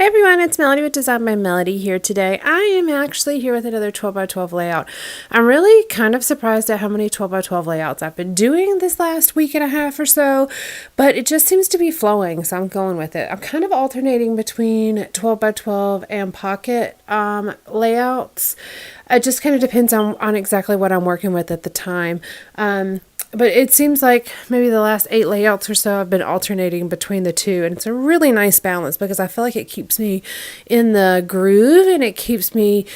Hey everyone, it's Melody with Design by Melody here today. I am actually here with another 12 by 12 layout. I'm really kind of surprised at how many 12 by 12 layouts I've been doing this last week and a half or so, but it just seems to be flowing, so I'm going with it. I'm kind of alternating between 12 by 12 and pocket layouts. It just kind of depends on exactly what I'm working with at the time. But it seems like maybe the last 8 layouts or so I've been alternating between the two, and it's a really nice balance because I feel like it keeps me in the groove and it keeps me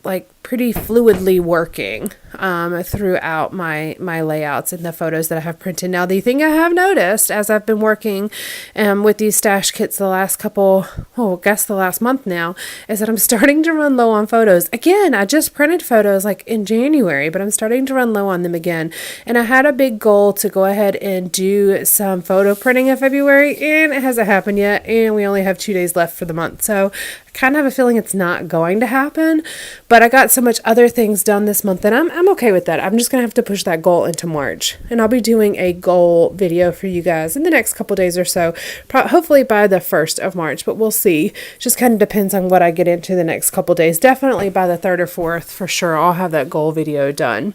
like pretty fluidly working throughout my layouts and the photos that I have printed. Now, the thing I have noticed as I've been working with these stash kits the last the last month now, is that I'm starting to run low on photos. Again, I just printed photos like in January, but I'm starting to run low on them again. And I had a big goal to go ahead and do some photo printing in February, and it hasn't happened yet, and we only have 2 days left for the month. So I kind of have a feeling it's not going to happen, but I got so much other things done this month, and I'm okay with that. I'm just gonna have to push that goal into March, and I'll be doing a goal video for you guys in the next couple days or so, hopefully by the 1st of March, but we'll see. Just kind of depends on what I get into the next couple days. Definitely by the 3rd or 4th for sure I'll have that goal video done.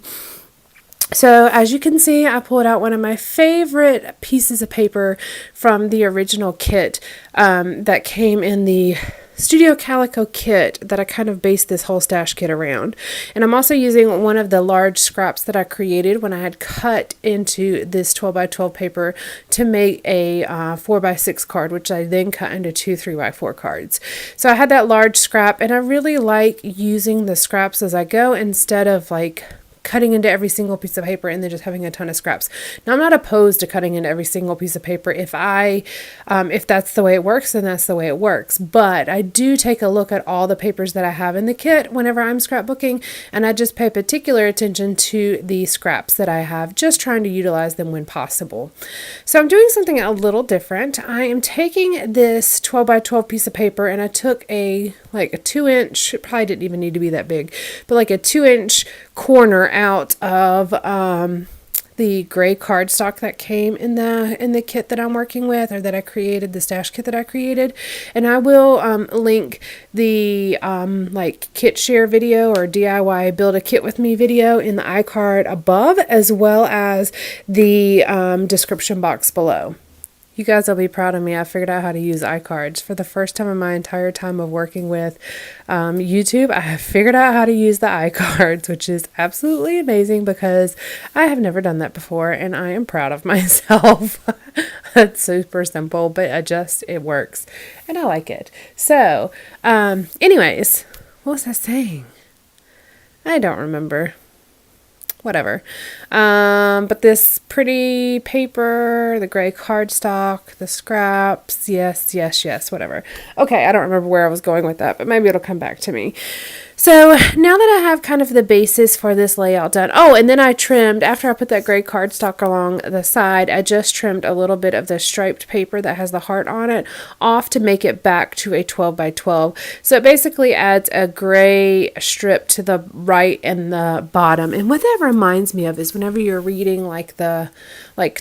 So as you can see, I pulled out one of my favorite pieces of paper from the original kit that came in the Studio Calico kit that I kind of based this whole stash kit around. And I'm also using one of the large scraps that I created when I had cut into this 12 by 12 paper to make a 4 by 6 card, which I then cut into 2 3 by 4 cards. So I had that large scrap, and I really like using the scraps as I go instead of like cutting into every single piece of paper and then just having a ton of scraps. Now, I'm not opposed to cutting into every single piece of paper. If that's the way it works, then that's the way it works. But I do take a look at all the papers that I have in the kit whenever I'm scrapbooking, and I just pay particular attention to the scraps that I have, just trying to utilize them when possible. So I'm doing something a little different. I am taking this 12 by 12 piece of paper, and I took a 2-inch, it probably didn't even need to be that big, but like a 2-inch corner out of the gray cardstock that came in the kit that I'm working with, or that I created, the stash kit that I created. And I will link the kit share video or DIY build a kit with me video in the iCard above, as well as the description box below. You guys will be proud of me. I figured out how to use iCards. For the first time in my entire time of working with YouTube, I have figured out how to use the iCards, which is absolutely amazing because I have never done that before, and I am proud of myself. It's super simple, but it works, and I like it. So, anyways, what was I saying? I don't remember. Whatever. But this pretty paper, the gray cardstock, the scraps, yes, whatever. Okay, I don't remember where I was going with that, but maybe it'll come back to me. So now that I have kind of the basis for this layout done, and then I trimmed, after I put that gray cardstock along the side, I just trimmed a little bit of the striped paper that has the heart on it off to make it back to a 12 by 12. So it basically adds a gray strip to the right and the bottom. And what that reminds me of is whenever you're reading like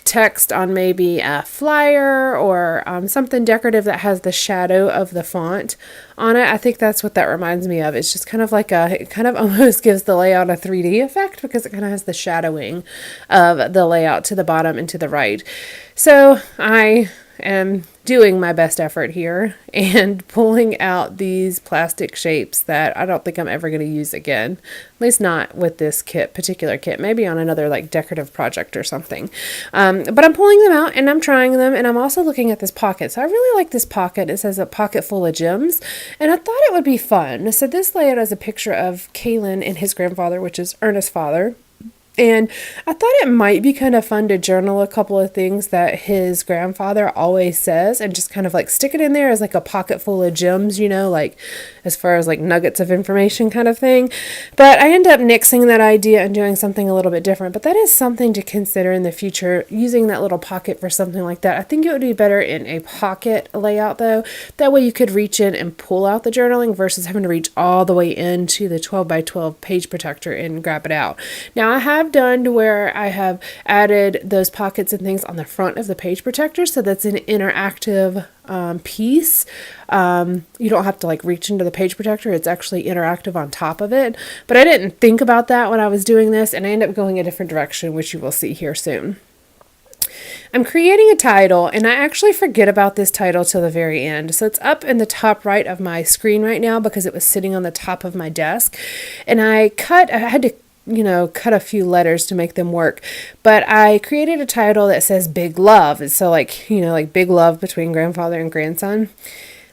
text on maybe a flyer or something decorative that has the shadow of the font on it. I think that's what that reminds me of. It's just kind of like it kind of almost gives the layout a 3D effect because it kind of has the shadowing of the layout to the bottom and to the right. So I am doing my best effort here and pulling out these plastic shapes that I don't think I'm ever going to use again. At least not with this particular kit, maybe on another like decorative project or something. But I'm pulling them out and I'm trying them, and I'm also looking at this pocket. So I really like this pocket. It says a pocket full of gems, and I thought it would be fun. So this layout has a picture of Kalen and his grandfather, which is Ernest's father. And I thought it might be kind of fun to journal a couple of things that his grandfather always says and just kind of like stick it in there as like a pocket full of gems, like as far as like nuggets of information kind of thing. But I end up nixing that idea and doing something a little bit different. But that is something to consider in the future, using that little pocket for something like that. I think it would be better in a pocket layout though. That way you could reach in and pull out the journaling versus having to reach all the way into the 12 by 12 page protector and grab it out. Now I have have done to where I have added those pockets and things on the front of the page protector, so that's an interactive piece. You don't have to like reach into the page protector. It's actually interactive on top of it. But I didn't think about that when I was doing this, and I ended up going a different direction, which you will see here soon. I'm creating a title, and I actually forget about this title till the very end. So it's up in the top right of my screen right now because it was sitting on the top of my desk. And I had to cut a few letters to make them work. But I created a title that says Big Love. And so like big love between grandfather and grandson.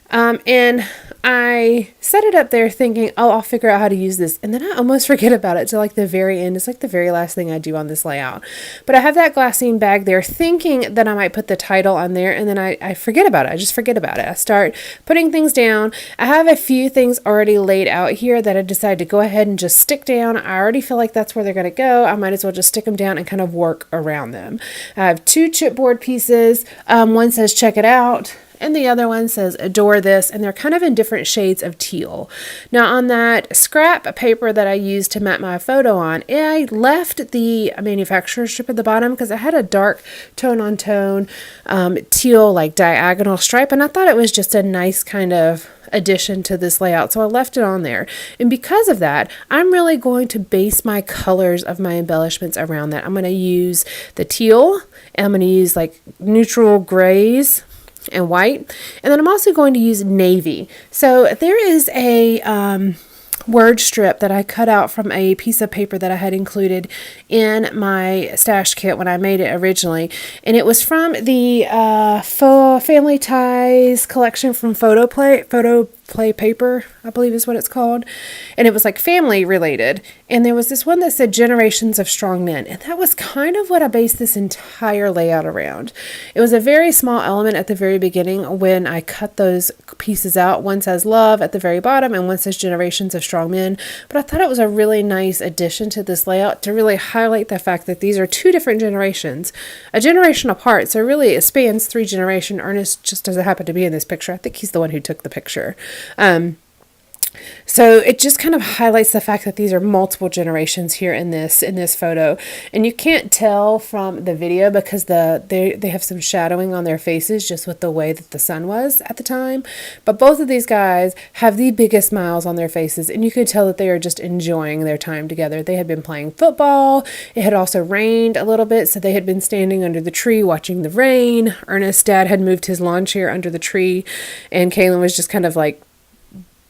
And I set it up there thinking, oh, I'll figure out how to use this. And then I almost forget about it till like the very end. It's like the very last thing I do on this layout. But I have that glassine bag there thinking that I might put the title on there. And then I forget about it. I just forget about it. I start putting things down. I have a few things already laid out here that I decided to go ahead and just stick down. I already feel like that's where they're going to go. I might as well just stick them down and kind of work around them. I have 2 chipboard pieces. One says check it out, and the other one says adore this, and they're kind of in different shades of teal. Now on that scrap paper that I used to map my photo on, I left the manufacturer strip at the bottom because I had a dark tone on tone teal like diagonal stripe, and I thought it was just a nice kind of addition to this layout, so I left it on there. And because of that, I'm really going to base my colors of my embellishments around that. I'm going to use the teal, and I'm going to use like neutral grays and white, and then I'm also going to use navy. So there is a word strip that I cut out from a piece of paper that I had included in my stash kit when I made it originally, and it was from the Family Ties collection from Photo Play paper, I believe is what it's called, and it was like family related, and there was this one that said generations of strong men, and that was kind of what I based this entire layout around. It was a very small element at the very beginning when I cut those pieces out. One says love at the very bottom and one says generations of strong men, but I thought it was a really nice addition to this layout to really highlight the fact that these are 2 different generations, a generation apart, so really it spans 3 generations. Ernest just doesn't happen to be in this picture. I think he's the one who took the picture. So it just kind of highlights the fact that these are multiple generations here in this photo, and you can't tell from the video because they have some shadowing on their faces just with the way that the sun was at the time. But both of these guys have the biggest smiles on their faces, and you could tell that they are just enjoying their time together. They had been playing football. It had also rained a little bit, so they had been standing under the tree watching the rain. Ernest's dad had moved his lawn chair under the tree, and Kaylin was just kind of like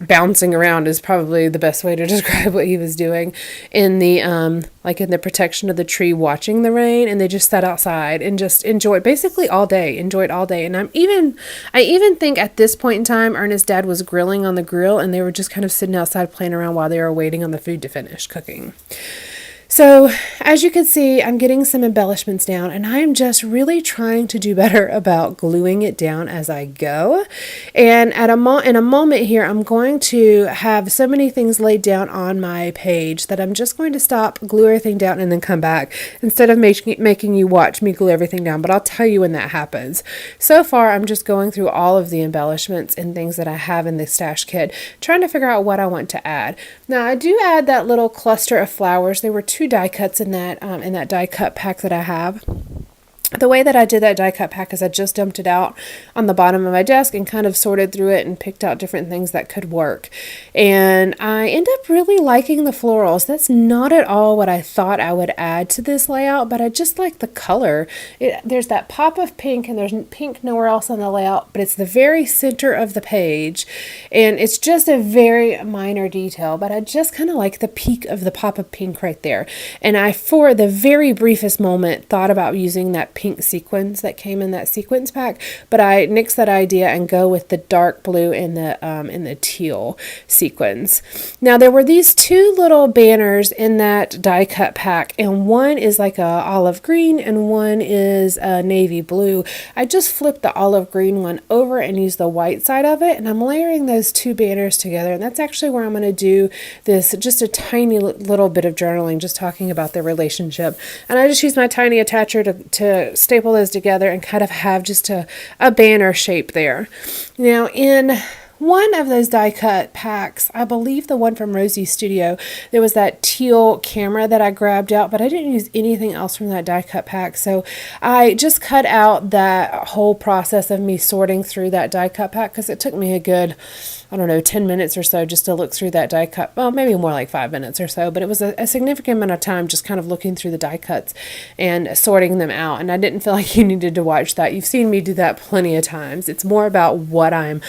bouncing around is probably the best way to describe what he was doing in the in the protection of the tree watching the rain, and they just sat outside and just enjoyed all day. And I even think at this point in time Ernest's dad was grilling on the grill, and they were just kind of sitting outside playing around while they were waiting on the food to finish cooking. So as you can see, I'm getting some embellishments down, and I'm just really trying to do better about gluing it down as I go. And in a moment here, I'm going to have so many things laid down on my page that I'm just going to stop, glue everything down, and then come back instead of making you watch me glue everything down. But I'll tell you when that happens. So far, I'm just going through all of the embellishments and things that I have in this stash kit, trying to figure out what I want to add. Now, I do add that little cluster of flowers. There were 2 die cuts in that die cut pack that I have. The way that I did that die cut pack is I just dumped it out on the bottom of my desk and kind of sorted through it and picked out different things that could work. And I end up really liking the florals. That's not at all what I thought I would add to this layout, but I just like the color. There's that pop of pink, and there's pink nowhere else on the layout, but it's the very center of the page, and it's just a very minor detail, but I just kind of like the peak of the pop of pink right there. And I, for the very briefest moment, thought about using that pink sequins that came in that sequins pack, but I nixed that idea and go with the dark blue and the teal sequins. Now there were these 2 little banners in that die cut pack, and one is like a olive green and one is a navy blue. I just flipped the olive green one over and used the white side of it, and I'm layering those 2 banners together, and that's actually where I'm going to do this, just a tiny little bit of journaling, just talking about their relationship. And I just used my tiny attacher to staple those together and kind of have just a banner shape there. Now in one of those die cut packs, I believe the one from Rosie's Studio, there was that teal camera that I grabbed out, but I didn't use anything else from that die cut pack. So I just cut out that whole process of me sorting through that die cut pack, because it took me a good, I don't know, 10 minutes or so just to look through that die cut. Well, maybe more like 5 minutes or so, but it was a significant amount of time just kind of looking through the die cuts and sorting them out. And I didn't feel like you needed to watch that. You've seen me do that plenty of times. It's more about what I'm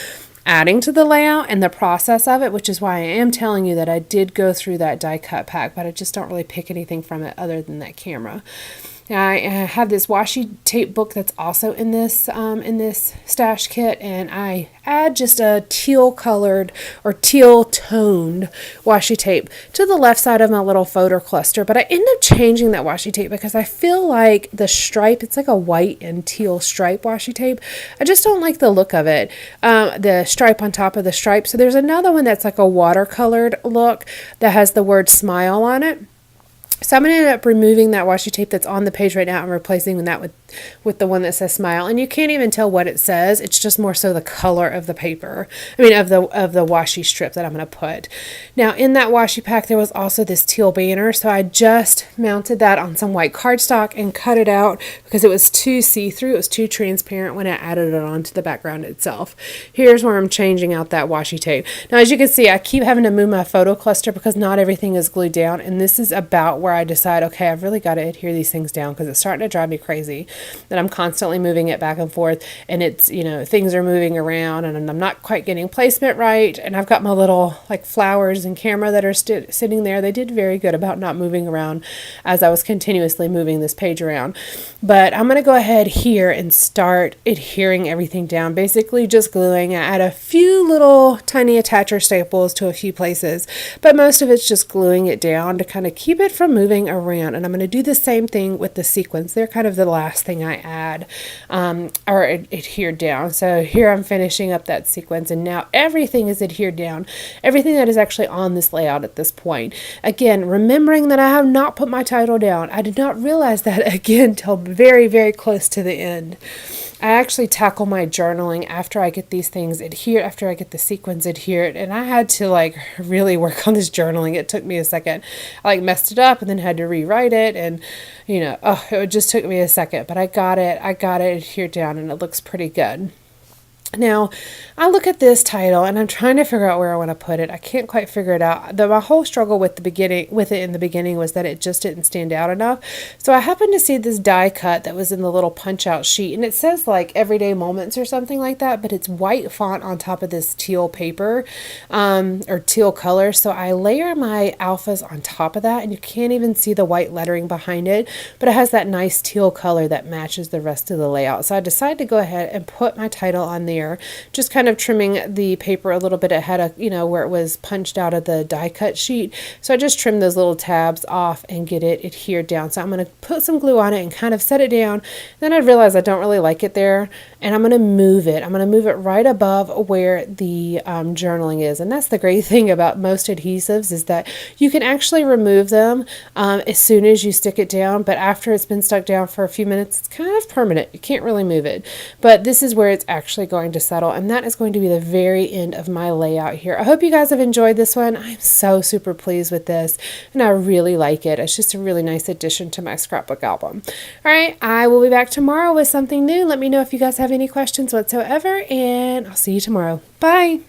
adding to the layout and the process of it, which is why I am telling you that I did go through that die cut pack, but I just don't really pick anything from it other than that camera. Now, I have this washi tape book that's also in this stash kit, and I add just a teal colored or teal toned washi tape to the left side of my little folder cluster. But I end up changing that washi tape because I feel like the stripe, it's like a white and teal stripe washi tape. I just don't like the look of it, the stripe on top of the stripe. So there's another one that's like a watercolored look that has the word smile on it. So I'm going to end up removing that washi tape that's on the page right now and replacing that with the one that says smile. And you can't even tell what it says. It's just more so the color of the paper. I mean, of the washi strip that I'm going to put. Now, in that washi pack, there was also this teal banner. So I just mounted that on some white cardstock and cut it out because it was too see-through. It was too transparent when I added it onto the background itself. Here's where I'm changing out that washi tape. Now, as you can see, I keep having to move my photo cluster because not everything is glued down. And this is about where I decide, okay, I've really got to adhere these things down because it's starting to drive me crazy that I'm constantly moving it back and forth, and it's, you know, things are moving around and I'm not quite getting placement right. And I've got my little like flowers and camera that are sitting there. They did very good about not moving around as I was continuously moving this page around. But I'm going to go ahead here and start adhering everything down, basically just gluing. I add a few little tiny attacher staples to a few places, but most of it's just gluing it down to kind of keep it from moving around. And I'm going to do the same thing with the sequins. They're kind of the last thing I add or adhere down. So here I'm finishing up that sequence, and now everything is adhered down. Everything that is actually on this layout at this point. Again, remembering that I have not put my title down. I did not realize that again till very, very close to the end. I actually tackle my journaling after I get these things adhered, after I get the sequins adhered, and I had to like really work on this journaling. It took me a second. I like messed it up and then had to rewrite it, and you know, it just took me a second, but I got it adhered down, and it looks pretty good. Now, I look at this title and I'm trying to figure out where I want to put it. I can't quite figure it out. My whole struggle with it in the beginning was that it just didn't stand out enough. So I happened to see this die cut that was in the little punch out sheet, and it says like Everyday Moments or something like that, but it's white font on top of this teal paper or teal color. So I layer my alphas on top of that, and you can't even see the white lettering behind it, but it has that nice teal color that matches the rest of the layout. So I decided to go ahead and put my title on there. Just kind of trimming the paper a little bit ahead of, you know, where it was punched out of the die cut sheet. So I just trimmed those little tabs off and get it adhered down. So I'm going to put some glue on it and kind of set it down. Then I realized I don't really like it there, and I'm going to move it. I'm going to move it right above where the journaling is. And that's the great thing about most adhesives, is that you can actually remove them as soon as you stick it down, but after it's been stuck down for a few minutes, it's kind of permanent. You can't really move it. But this is where it's actually going to settle, and that is going to be the very end of my layout here. I hope you guys have enjoyed this one. I'm so super pleased with this, and I really like it. It's just a really nice addition to my scrapbook album. All right, I will be back tomorrow with something new. Let me know if you guys have any questions whatsoever, and I'll see you tomorrow. Bye.